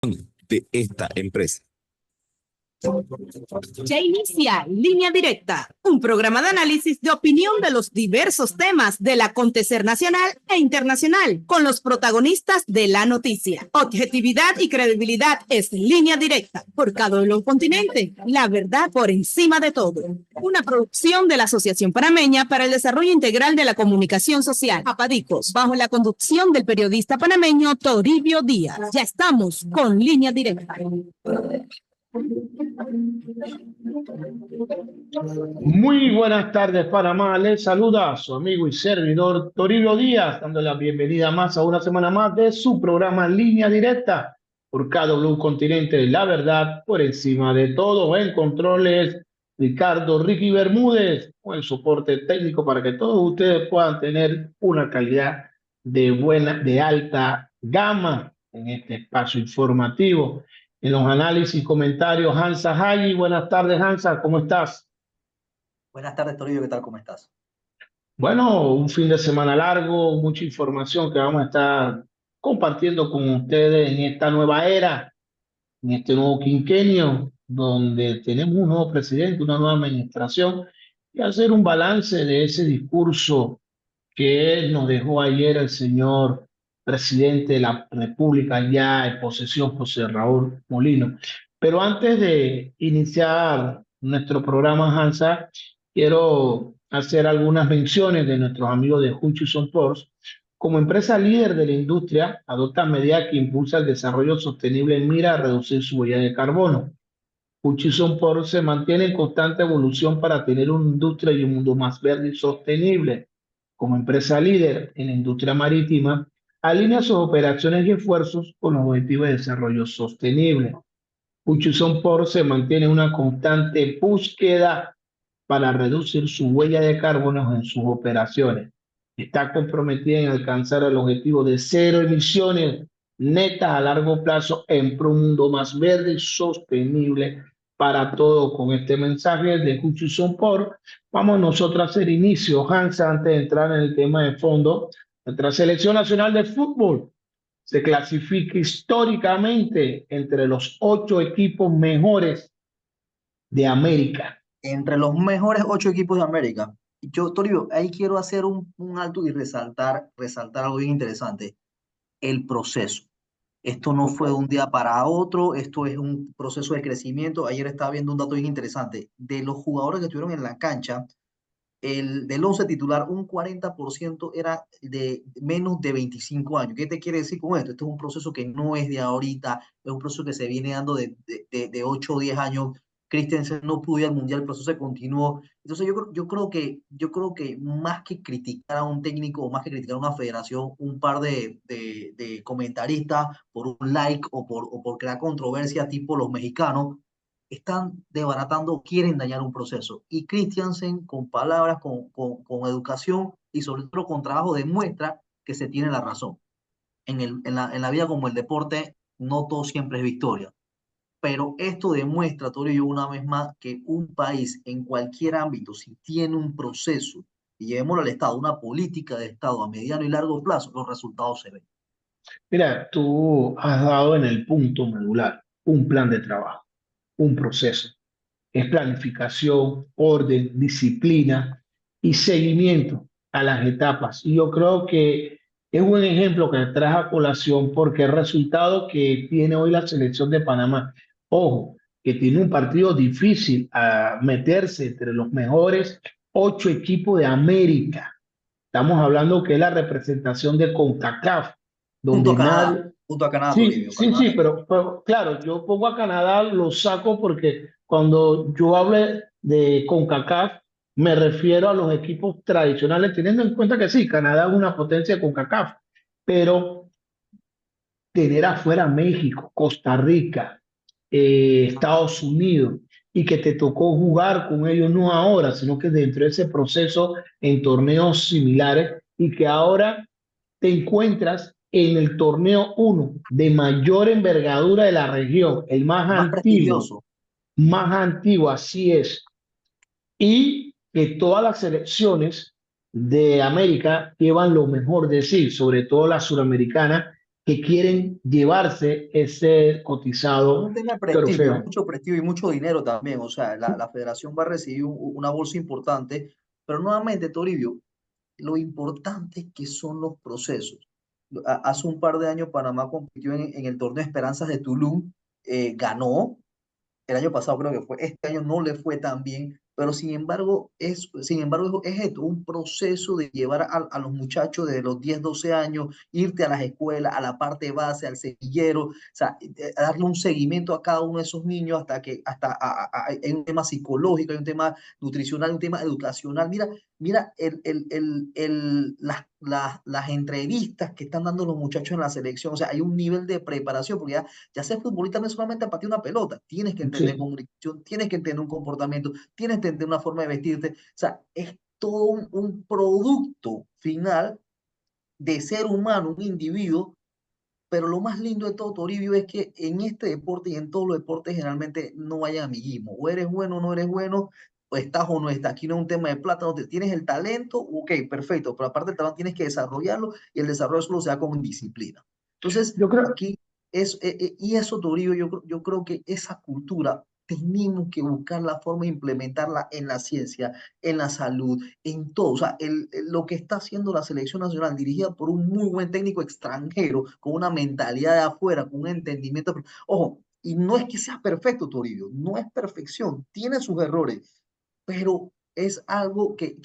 de esta empresa. Ya inicia Línea Directa, un programa de análisis de opinión de los diversos temas del acontecer nacional e internacional, con los protagonistas de la noticia. Objetividad y credibilidad es Línea Directa, por cada continente, la verdad por encima de todo. Una producción de la Asociación Panameña para el Desarrollo Integral de la Comunicación Social, APADICOS, bajo la conducción del periodista panameño Toribio Díaz. Ya estamos con Línea Directa. Muy buenas tardes, Panamá. Les saluda a su amigo y servidor Toribio Díaz, dándole la bienvenida más a una semana más de su programa Línea Directa por KW Continente, la verdad por encima de todo. En controles, Ricardo Ricky Bermúdez, con el soporte técnico para que todos ustedes puedan tener una calidad de alta gama en este espacio informativo. En los análisis y comentarios, Hansa Hagi. Buenas tardes, Hansa, ¿cómo estás? Buenas tardes, Toribio, ¿qué tal? ¿Cómo estás? Bueno, un fin de semana largo, mucha información que vamos a estar compartiendo con ustedes en esta nueva era, en este nuevo quinquenio, donde tenemos un nuevo presidente, una nueva administración, y hacer un balance de ese discurso que nos dejó ayer el señor presidente de la República ya en posesión, José Raúl Molino. Pero antes de iniciar nuestro programa, Hansa, quiero hacer algunas menciones de nuestros amigos de Hutchison Ports. Como empresa líder de la industria, adopta medidas que impulsan el desarrollo sostenible en mira a reducir su huella de carbono. Hutchison Ports se mantiene en constante evolución para tener una industria y un mundo más verde y sostenible. Como empresa líder en la industria marítima, alinea sus operaciones y esfuerzos con los objetivos de desarrollo sostenible. Hutchison Ports se mantiene en una constante búsqueda para reducir su huella de carbono en sus operaciones. Está comprometida en alcanzar el objetivo de cero emisiones netas a largo plazo en pro un mundo más verde y sostenible para todos. Con este mensaje de Hutchison Ports, vamos nosotros a hacer inicio, Hans, antes de entrar en el tema de fondo. Nuestra selección nacional de fútbol se clasifica históricamente entre los 8 equipos mejores de América. Entre los mejores 8 equipos de América. Yo, Toribio, ahí quiero hacer un alto y resaltar algo bien interesante. El proceso. Esto no fue de un día para otro, esto es un proceso de crecimiento. Ayer estaba viendo un dato bien interesante. De los jugadores que estuvieron en la cancha, del 11 titular, un 40% era de menos de 25 años. ¿Qué te quiere decir con esto? Esto es un proceso que no es de ahorita, es un proceso que se viene dando de 8 o 10 años. Christensen no pudo ir al Mundial, el proceso se continuó. Entonces yo creo que más que criticar a un técnico o más que criticar a una federación, un par de comentaristas por un like o por crear controversia tipo los mexicanos, están desbaratando, quieren dañar un proceso. Y Christiansen, con palabras, con educación y sobre todo con trabajo, demuestra que se tiene la razón. En la vida como el deporte, no todo siempre es victoria. Pero esto demuestra, Torio, una vez más, que un país en cualquier ámbito, si tiene un proceso, y llevémoslo al Estado, una política de Estado a mediano y largo plazo, los resultados se ven. Mira, tú has dado en el punto medular un plan de trabajo, un proceso. Es planificación, orden, disciplina y seguimiento a las etapas. Y yo creo que es un ejemplo que traes a colación porque el resultado que tiene hoy la selección de Panamá, ojo, que tiene un partido difícil a meterse entre los mejores 8 equipos de América. Estamos hablando que es la representación de CONCACAF, Junto donde a Canadá, nadie. junto a Canadá, Sí, Toribio, sí, Canadá. sí, pero claro, yo pongo a Canadá, lo saco porque cuando yo hable de CONCACAF, me refiero a los equipos tradicionales, teniendo en cuenta que sí, Canadá es una potencia de CONCACAF, pero tener afuera México, Costa Rica, Estados Unidos, y que te tocó jugar con ellos no ahora, sino que dentro de ese proceso en torneos similares, y que ahora te encuentras en el torneo uno de mayor envergadura de la región, el Más prestigioso. más antiguo, así es, y que todas las selecciones de América llevan lo mejor de sí, sobre todo las suramericanas, que quieren llevarse ese cotizado Un tema de prestigio, trofeo. mucho prestigio y mucho dinero también. O sea, la federación va a recibir una bolsa importante, pero nuevamente, Toribio, lo importante que son los procesos. Hace un par de años Panamá compitió en el torneo Esperanzas de Tulum, ganó, el año pasado creo que fue, este año no le fue tan bien, pero sin embargo es esto, un proceso de llevar a los muchachos de los 10 12 años, irte a las escuelas, a la parte base, al semillero, o sea, darle un seguimiento a cada uno de esos niños hay un tema psicológico, hay un tema nutricional, un tema educacional. Mira las entrevistas que están dando los muchachos en la selección, o sea, hay un nivel de preparación, porque ya ser futbolista no es solamente patear una pelota, tienes que entender Sí. comunicación, tienes que entender un comportamiento, tienes que entender una forma de vestirte, o sea, es todo un producto final de ser humano, un individuo, pero lo más lindo de todo, Toribio, es que en este deporte y en todos los deportes generalmente no hay amiguismo. O eres bueno o no eres bueno, o estás o no estás. Aquí no es un tema de plata, no tienes el talento, ok, perfecto, pero aparte del talento tienes que desarrollarlo y el desarrollo solo se da con disciplina. Entonces, Yo creo, aquí y eso, Toribio, yo creo que esa cultura tenemos que buscar la forma de implementarla en la ciencia, en la salud, en todo. O sea, lo que está haciendo la selección nacional, dirigida por un muy buen técnico extranjero, con una mentalidad de afuera, con un entendimiento. Ojo, y no es que sea perfecto, Toribio, no es perfección, tiene sus errores, pero es algo que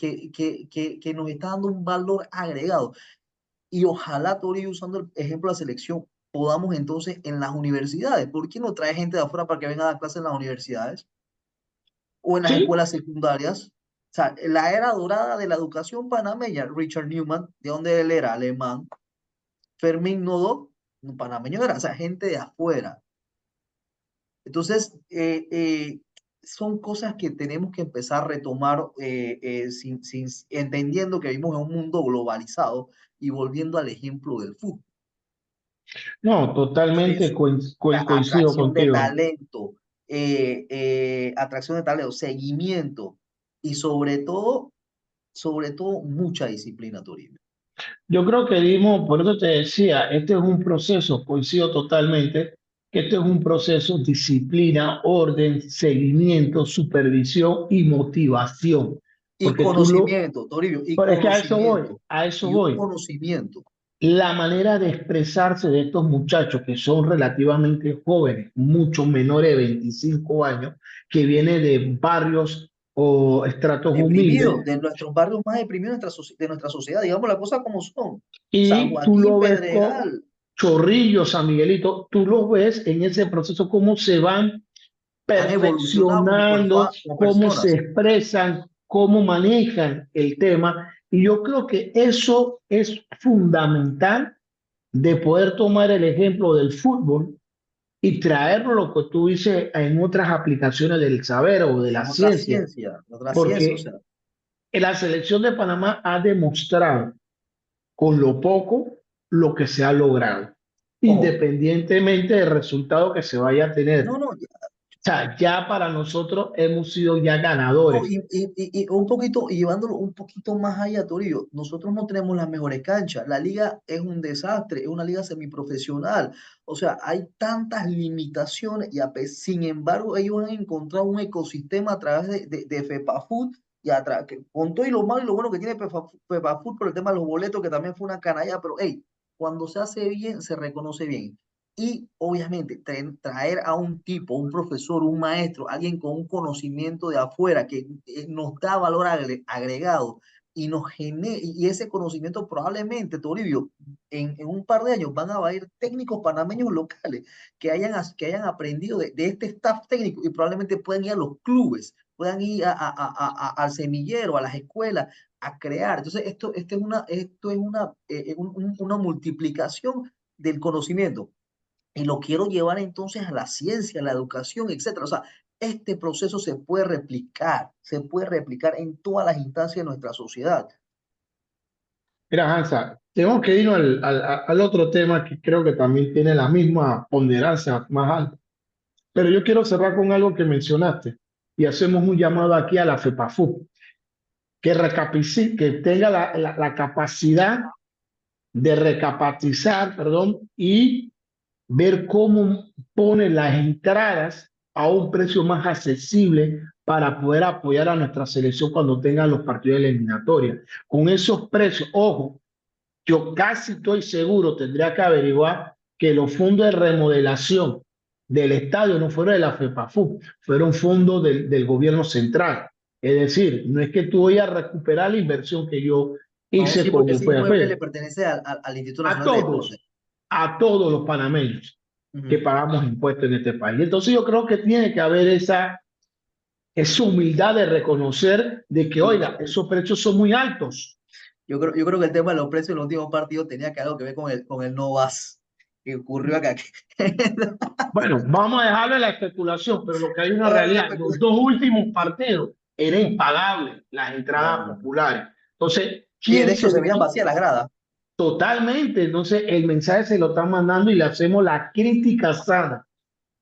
nos está dando un valor agregado. Y ojalá, Toribio, usando el ejemplo de la selección, podamos entonces en las universidades. ¿Por qué no trae gente de afuera para que venga a dar clases en las universidades o en las sí, escuelas secundarias? O sea, la era dorada de la educación panameña, Richard Newman, de donde él era alemán, Fermín Nodó, un panameño era, o sea, gente de afuera. Entonces, son cosas que tenemos que empezar a retomar entendiendo que vivimos en un mundo globalizado y volviendo al ejemplo del fútbol. no, totalmente Eso, la coincido contigo. atracción de talento, seguimiento y sobre todo, mucha disciplina, Toribio. Yo creo que dimos, por eso te decía, este es un proceso, coincido totalmente, que este es un proceso, disciplina, orden, seguimiento, supervisión y motivación. Y Porque tú lo, conocimiento, Toribio, y pero es que a eso voy, conocimiento, a eso y un voy. conocimiento. La manera de expresarse de estos muchachos que son relativamente jóvenes, mucho menores de 25 años, que vienen de barrios o estratos Deprimidos, humildes, de nuestros barrios más deprimidos de nuestra sociedad, digamos las cosas como son. San y tú Joaquín, lo ves con Pedregal, Chorrillos, San Miguelito, tú los ves en ese proceso, cómo se van han evolucionado perfeccionando, como cómo se personas. expresan, cómo manejan el tema. Y yo creo que eso es fundamental de poder tomar el ejemplo del fútbol y traerlo, lo que tú dices, en otras aplicaciones del saber o de la ciencia, Otra ciencia, o porque sea, la selección de Panamá ha demostrado con lo poco lo que se ha logrado, ojo, independientemente del resultado que se vaya a tener. no, no, O sea, ya para nosotros hemos sido ya no, ganadores. y un poquito, y llevándolo un poquito más allá, Torillo, nosotros no tenemos las mejores canchas, la liga es un desastre, es una liga semiprofesional, o sea, hay tantas limitaciones sin embargo, ellos han encontrado un ecosistema a través de FEPAFUT con todo y lo malo y lo bueno que tiene FEPAFUT por el tema de los boletos, que también fue una canalla, pero hey, cuando se hace bien, se reconoce bien. Y obviamente traer a un tipo, un profesor, un maestro, alguien con un conocimiento de afuera que nos da valor agregado y y ese conocimiento probablemente, Toribio, en un par de años van a ir técnicos panameños locales que hayan aprendido de este staff técnico y probablemente puedan ir a los clubes, puedan ir al semillero, a las escuelas, a crear. Entonces, esto es una multiplicación del conocimiento y lo quiero llevar entonces a la ciencia, a la educación, etcétera. O sea, este proceso se puede replicar en todas las instancias de nuestra sociedad. Mira, Hansa, tenemos que irnos al otro tema que creo que también tiene la misma ponderancia más alta. Pero yo quiero cerrar con algo que mencionaste y hacemos un llamado aquí a la FEPAFUT, que tenga la capacidad de recapitalizar, perdón, y ver cómo pone las entradas a un precio más accesible para poder apoyar a nuestra selección cuando tengan los partidos eliminatorios. Con esos precios, ojo, yo casi estoy seguro, tendría que averiguar que los fondos de remodelación del estadio no fueron de la FEPAFU, fueron fondos del gobierno central. Es decir, no es que tú vayas a recuperar la inversión que yo No, hice sí, porque como ese fue inmueble le hacer. pertenece al Instituto A Nacional de Deporte. todos, a todos los panameños que Ujú. pagamos impuestos en este país. Entonces yo creo que tiene que haber esa humildad de reconocer de que, Y oiga, esos precios son muy altos. yo creo que el tema de los precios en los últimos partidos tenía que algo que ver con el no vas que ocurrió acá. Bueno, vamos a dejarle la especulación, pero lo que hay una Ahora la realidad, los especulación. dos últimos partidos era impagable las entradas No. populares. Entonces, Y de ¿quién hecho se se veían beneficia? vacías las gradas. Totalmente. Entonces, el mensaje se lo están mandando y le hacemos la crítica sana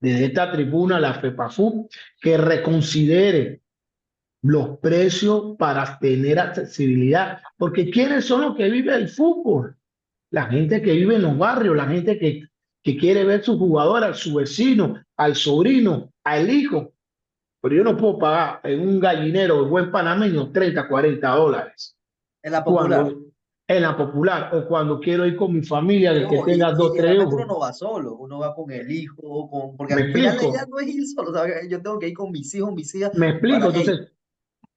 desde esta tribuna a la FEPAFU que reconsidere los precios para tener accesibilidad. Porque ¿quiénes son los que viven el fútbol? La gente que vive en los barrios, la gente que quiere ver su jugador, a su vecino, al sobrino, al hijo. Pero yo no puedo pagar en un gallinero de buen panameño 30, $40 En la popular. cuando en la popular o cuando quiero ir con mi familia Y, de que ojo, tenga dos, y tres realmente uno hijos. no va solo, uno va con el hijo, porque ¿Me al final la idea explico? no es ir solo, ¿sabes? Yo tengo que ir con mis hijos, mis hijas, ¿Me explico? para, hey, Entonces,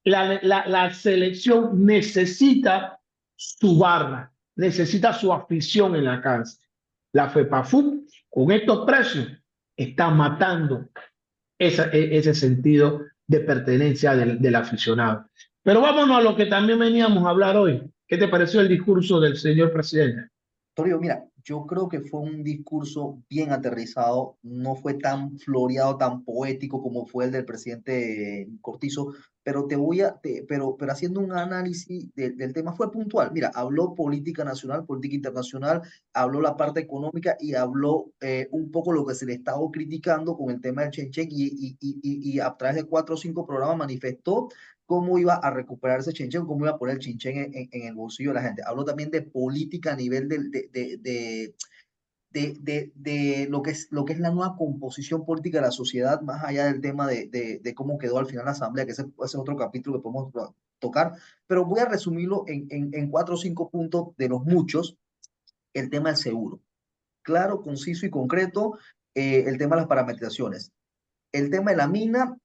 la selección necesita su barra, necesita su afición en la cancha. La FEPAFUT, con estos precios, está matando ese sentido de pertenencia del aficionado. Pero vámonos a lo que también veníamos a hablar hoy. ¿Qué te pareció el discurso del señor presidente? Torio, mira, yo creo que fue un discurso bien aterrizado, no fue tan floreado, tan poético como fue el del presidente Cortizo, pero pero haciendo un análisis del tema fue puntual. Mira, habló política nacional, política internacional, habló la parte económica y habló un poco lo que se le estaba criticando con el tema del Chenchen y a través de 4 o 5 programas manifestó cómo iba a recuperar ese chinchén, cómo iba a poner el chinchén en el bolsillo de la gente. Hablo también de política a nivel de lo que es la nueva composición política de la sociedad, más allá del tema de cómo quedó al final la asamblea, que ese es otro capítulo que podemos tocar, pero voy a resumirlo en 4 o 5 puntos de los muchos, el tema del seguro. Claro, conciso y concreto, el tema de las parametrizaciones. El tema de la mina,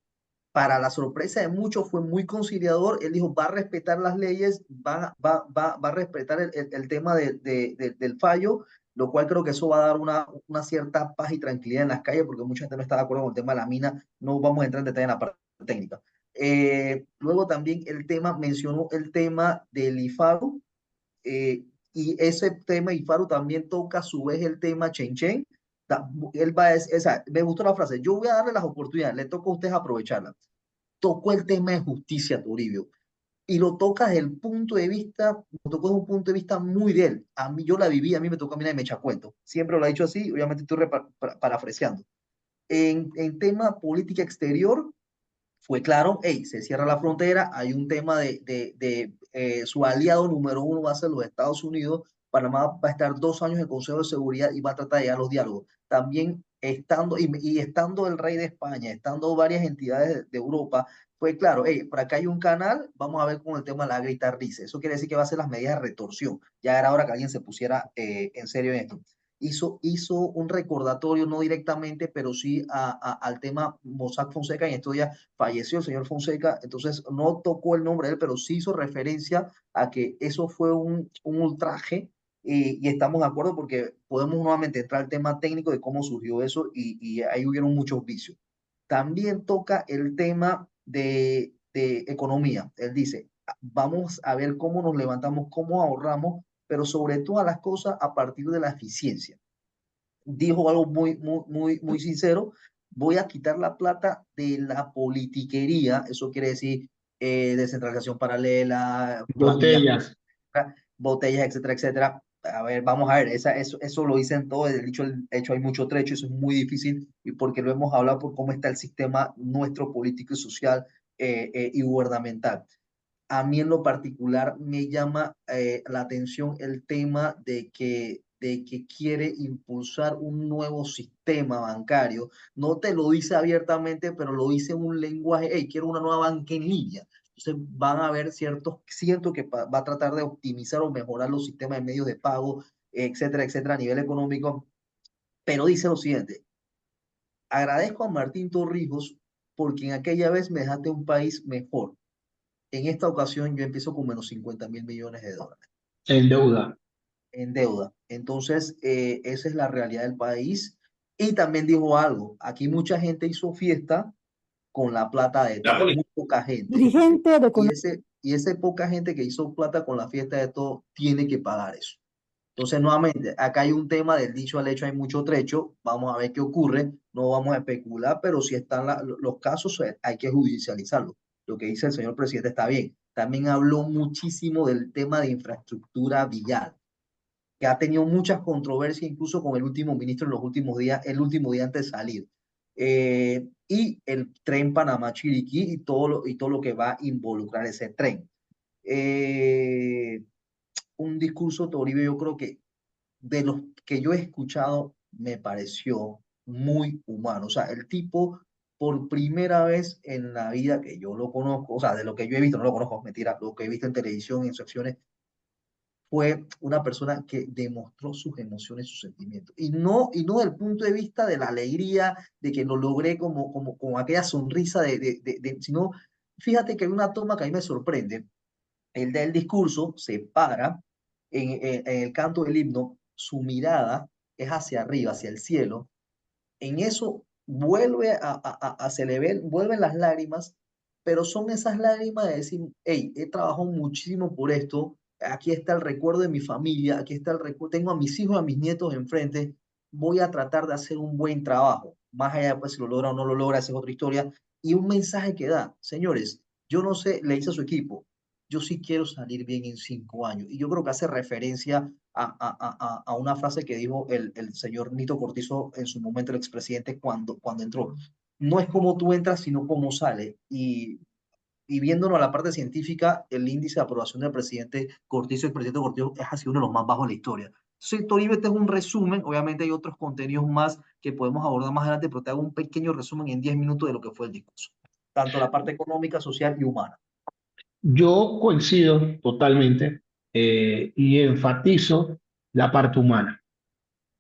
para la sorpresa de muchos, fue muy conciliador. Él dijo, va a respetar las leyes, va a respetar el tema del fallo, lo cual creo que eso va a dar una cierta paz y tranquilidad en las calles, porque mucha gente no está de acuerdo con el tema de la mina. No vamos a entrar en detalle en la parte técnica. Luego también mencionó el tema del IFARU, y ese tema IFARU también toca a su vez el tema Chen Chen. Él va a decir, me gustó la frase, yo voy a darle las oportunidades, le toca a ustedes aprovecharlas. Tocó el tema de justicia, Toribio, y lo toca desde el punto de vista, lo tocó desde un punto de vista muy de él. A mí, yo la viví, a mí me tocó a mí, me echa cuento. Siempre lo ha dicho así, obviamente estoy parafraseando. En tema política exterior, fue claro, hey, se cierra la frontera, hay un tema su aliado número uno va a ser los Estados Unidos, Panamá va a estar 2 años en el Consejo de Seguridad y va a tratar de llegar a los diálogos. También estando el rey de España, estando varias entidades de Europa, fue claro, hey, por acá hay un canal, vamos a ver con el tema de la gritarrice. Eso quiere decir que va a ser las medidas de retorsión. Ya era hora que alguien se pusiera en serio en esto. Hizo un recordatorio, no directamente, pero sí al tema Mossack Fonseca. En estos días falleció el señor Fonseca, entonces no tocó el nombre de él, pero sí hizo referencia a que eso fue un ultraje, y estamos de acuerdo porque podemos nuevamente entrar al tema técnico de cómo surgió eso, y ahí hubieron muchos vicios. También toca el tema de economía. Él dice, vamos a ver cómo nos levantamos, cómo ahorramos, pero sobre todas las cosas a partir de la eficiencia. Dijo algo muy, muy, muy, muy sincero: voy a quitar la plata de la politiquería, eso quiere decir descentralización paralela, planillas, Botellas. botellas, etcétera, etcétera. A ver, vamos a ver, eso lo dicen todo, el dicho, el hecho, hay mucho trecho, eso es muy difícil, y porque lo hemos hablado por cómo está el sistema nuestro político y social y gubernamental. a mí en lo particular me llama la atención el tema de que quiere impulsar un nuevo sistema bancario. No te lo dice abiertamente, pero lo dice en un lenguaje, hey, quiero una nueva banca en línea. Entonces van a haber siento que va a tratar de optimizar o mejorar los sistemas de medios de pago, etcétera, etcétera, a nivel económico. Pero dice lo siguiente, agradezco a Martín Torrijos porque en aquella vez me dejaste un país mejor. En esta ocasión yo empiezo con menos 50.000 millones de dólares En deuda. en deuda. Entonces, esa es la realidad del país. Y también dijo algo, aquí mucha gente hizo fiesta con la plata de todo, muy poca gente. Dirigente de Y ese poca gente que hizo plata con la fiesta de todo tiene que pagar eso. Entonces, nuevamente, acá hay un tema del dicho al hecho, hay mucho trecho. Vamos a ver qué ocurre. No vamos a especular, pero si están los casos, hay que judicializarlo. Lo que dice el señor presidente está bien. También habló muchísimo del tema de infraestructura vial, que ha tenido muchas controversias, incluso con el último ministro en los últimos días, el último día antes de salir. Y el tren Panamá-Chiriquí y todo lo que va a involucrar ese tren. Un discurso, Toribio, yo creo que de los que yo he escuchado me pareció muy humano. O sea, el tipo, por primera vez en la vida que yo lo conozco, o sea, de lo que yo he visto, no lo conozco, mentira, lo que he visto en televisión, en sus acciones, fue una persona que demostró sus emociones, sus sentimientos. Y no del punto de vista de la alegría, de que lo logré como aquella sonrisa, sino, fíjate que hay una toma que a mí me sorprende. Él da el discurso, se para en el canto del himno, su mirada es hacia arriba, hacia el cielo. En eso se le ven, vuelven las lágrimas, pero son esas lágrimas de decir, hey, he trabajado muchísimo por esto, aquí está el recuerdo de mi familia, aquí está el recuerdo, tengo a mis hijos, a mis nietos enfrente, voy a tratar de hacer un buen trabajo, más allá de pues, si lo logra o no lo logra, esa es otra historia, y un mensaje que da, señores, yo no sé, le dice a su equipo, yo sí quiero salir bien en 5 años, y yo creo que hace referencia a una frase que dijo el señor Nito Cortizo en su momento, el expresidente, cuando entró. No es como tú entras, sino cómo sale. Y viéndonos a la parte científica, el índice de aprobación del presidente Cortizo, el presidente Cortizo, es así uno de los más bajos de la historia. Entonces, Toribio, este es un resumen. Obviamente hay otros contenidos más que podemos abordar más adelante, pero te hago un pequeño resumen en 10 minutos de lo que fue el discurso. Tanto la parte económica, social y humana. Yo coincido totalmente y enfatizo la parte humana.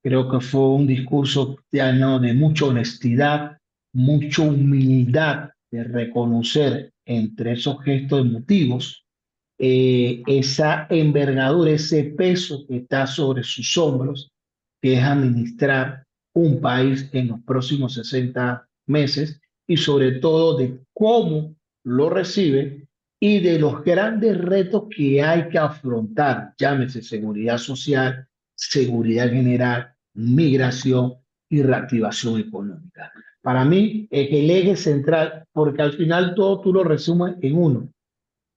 Creo que fue un discurso lleno de mucha honestidad, mucha humildad de reconocer entre esos gestos emotivos esa envergadura, ese peso que está sobre sus hombros, que es administrar un país en los próximos 60 meses y sobre todo de cómo lo recibe y de los grandes retos que hay que afrontar, llámese seguridad social, seguridad general, migración y reactivación económica. Para mí es el eje central porque al final todo tú lo resumes en uno,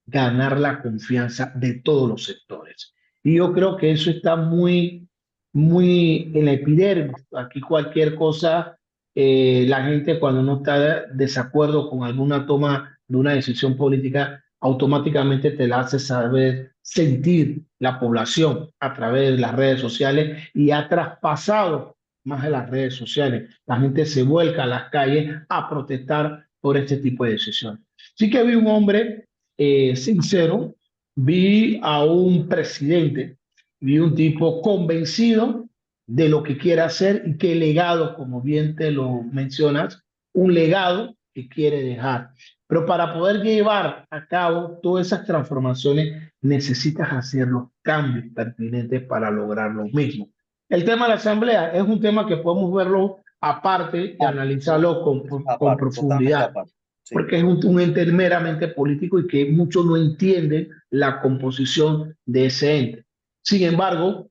ganar la confianza de todos los sectores. Y yo creo que eso está muy en la epidermis. Aquí cualquier cosa, la gente cuando no está de desacuerdo con alguna toma de una decisión política, automáticamente te la hace saber sentir la población a través de las redes sociales y ha traspasado más de las redes sociales. La gente se vuelca a las calles a protestar por este tipo de decisiones. Sí que vi un hombre sincero, vi a un presidente, vi un tipo convencido de lo que quiere hacer y qué legado, como bien te lo mencionas, un legado que quiere dejar. Pero para poder llevar a cabo todas esas transformaciones necesitas hacer los cambios pertinentes para lograr lo mismo. El tema de la asamblea es un tema que podemos verlo aparte y analizarlo con Aparte, totalmente profundidad aparte. Sí. porque es un ente meramente político y que muchos no entienden la composición de ese ente. Sin embargo,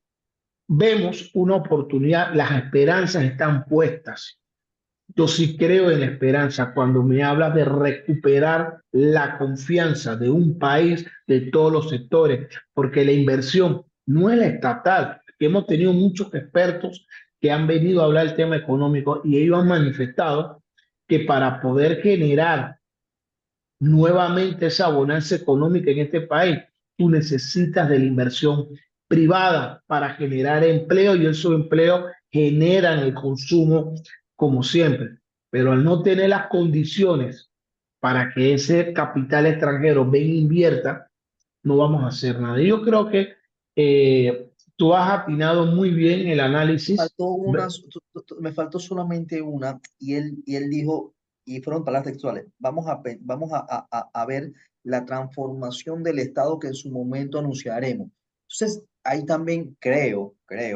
vemos una oportunidad, las esperanzas están puestas. Yo sí creo en la esperanza cuando me hablas de recuperar la confianza de un país, de todos los sectores, porque la inversión no es la estatal, que hemos tenido muchos expertos que han venido a hablar del tema económico y ellos han manifestado que para poder generar nuevamente esa bonanza económica en este país, tú necesitas de la inversión privada para generar empleo y esos empleos generan el consumo como siempre. Pero al no tener las condiciones para que ese capital extranjero venga e invierta, no vamos a hacer nada. Y yo creo que tú has atinado muy bien el análisis. Faltó una, me faltó solamente una, y él dijo, y fueron palabras textuales, vamos a ver la transformación del Estado que en su momento anunciaremos. Entonces, ahí también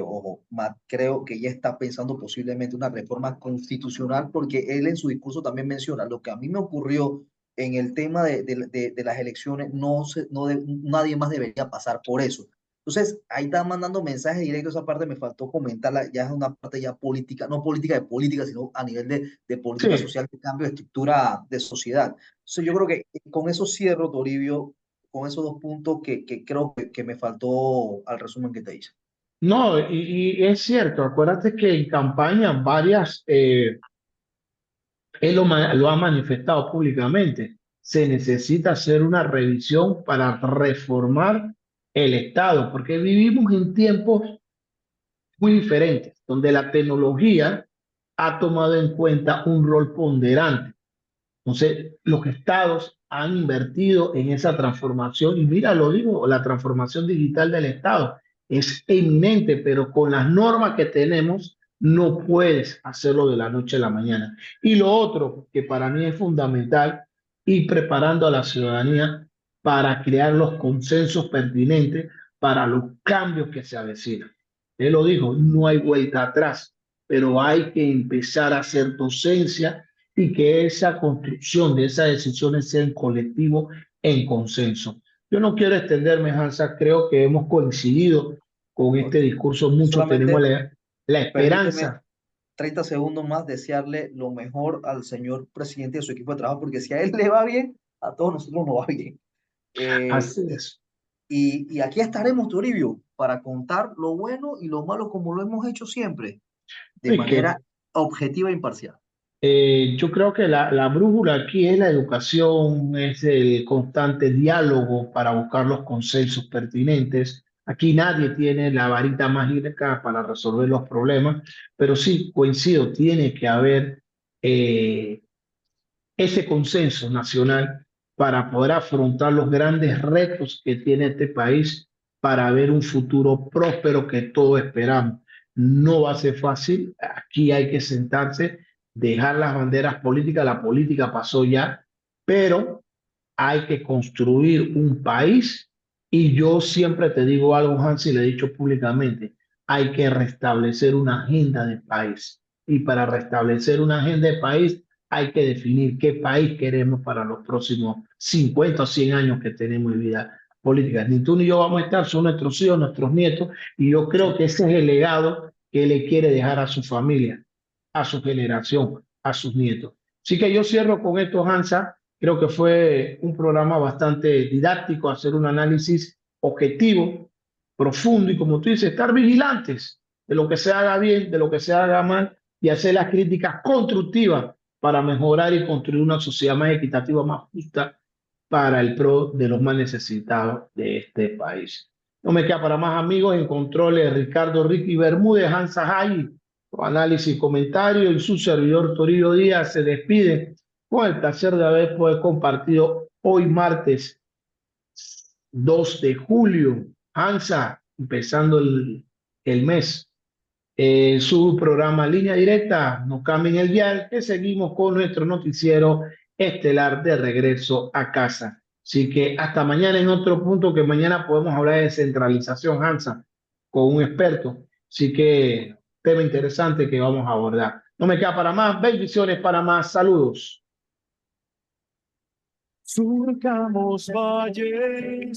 ojo, creo que ya está pensando posiblemente una reforma constitucional, porque él en su discurso también menciona lo que a mí me ocurrió en el tema de las elecciones, nadie más debería pasar por eso. Entonces, ahí están mandando mensajes directos, esa parte me faltó comentarla, ya es una parte ya política, no política de política, sino a nivel de política Sí, social, de cambio de estructura de sociedad. Entonces, yo creo que con eso cierro, Toribio, con esos dos puntos que creo que me faltó al resumen que te hice. no, y es cierto, acuérdate que en campaña varias, él lo ha manifestado públicamente, se necesita hacer una revisión para reformar el Estado, porque vivimos en tiempos muy diferentes, donde la tecnología ha tomado en cuenta un rol ponderante. Entonces, los estados han invertido en esa transformación y mira, lo digo, la transformación digital del estado es eminente, pero con las normas que tenemos no puedes hacerlo de la noche a la mañana. Y lo otro que para mí es fundamental, ir preparando a la ciudadanía para crear los consensos pertinentes para los cambios que se avecinan. Él lo dijo, no hay vuelta atrás, pero hay que empezar a hacer docencia y que esa construcción de esas decisiones sea en colectivo, en consenso. Yo no quiero extenderme, Hansa, creo que hemos coincidido con este discurso, muchos tenemos Solamente la permíteme esperanza. 30 segundos más desearle lo mejor al señor presidente y a su equipo de trabajo, porque si a él le va bien, a todos nosotros nos va bien. Eh, Así es. y aquí estaremos, Toribio, para contar lo bueno y lo malo como lo hemos hecho siempre, de Y que manera objetiva e imparcial. yo creo que la brújula aquí es la educación, es el constante diálogo para buscar los consensos pertinentes. Aquí nadie tiene la varita mágica para resolver los problemas, pero sí coincido, tiene que haber eh, ese consenso nacional para poder afrontar los grandes retos que tiene este país para ver un futuro próspero que todos esperamos. No va a ser fácil, aquí hay que sentarse, dejar las banderas políticas, la política pasó ya, pero hay que construir un país y yo siempre te digo algo, Hansi, le he dicho públicamente, hay que restablecer una agenda de país. Y para restablecer una agenda de país hay que definir qué país queremos para los próximos 50 o 100 años que tenemos de vida política. Ni tú ni yo vamos a estar, son nuestros hijos, nuestros nietos, y yo creo Sí. que ese es el legado que le quiere dejar a su familia, a su generación, a sus nietos. Así que yo cierro con esto, Hansa. Creo que fue un programa bastante didáctico, hacer un análisis objetivo, profundo y como tú dices, estar vigilantes de lo que se haga bien, de lo que se haga mal y hacer las críticas constructivas para mejorar y construir una sociedad más equitativa, más justa para el pro de los más necesitados de este país. No me queda para más amigos en controles Ricardo Ricky Bermúdez, Hansa Hay, análisis y comentario y su servidor Toribio Díaz se despide con el placer de haber compartido hoy martes 2 de julio, Hansa, empezando el mes, su programa Línea Directa, no cambien el dial, que seguimos con nuestro noticiero estelar de regreso a casa. Así que hasta mañana en otro punto, que mañana podemos hablar de descentralización, Hansa, con un experto. Así que tema interesante que vamos a abordar. No me queda para más, bendiciones para más, saludos. Surcamos valles.